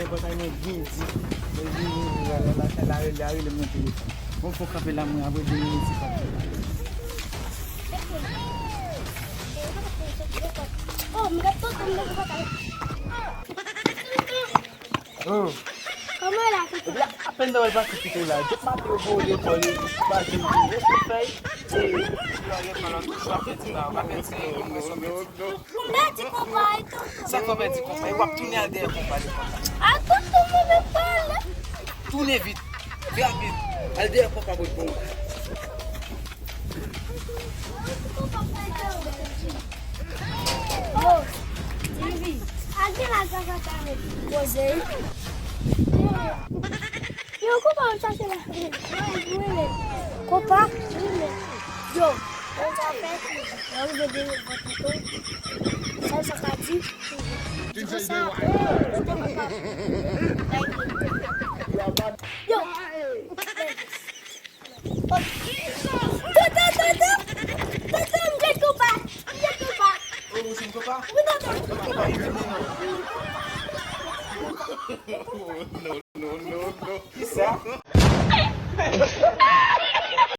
bataille mon guilty. La le mon téléphone. On faut frapper la main après 2 minutes. Oh, me gâteau comme le bataille. Oh. Comment là? Eh bien, à peine dans le bac que tu es là, je m'appelle au bout de l'école, je passe de l'eau, je fais, et tu vas aller pendant tout ça, tu vas faire ça, Là, tu comprends. ça va être comme ça, il va tourner à derrière pour parler comme ça. Attends, tout le monde parle. Tournez vite, rapide, à derrière pour parler comme ça. Oh, Sylvie, aqui na casa tá você. Eu culpa o chacho lá. Culpa? Yo, eu já peço. Eu vou ver o botão. Sai sacadinho. Yo. Você não topa? Não. Que saco.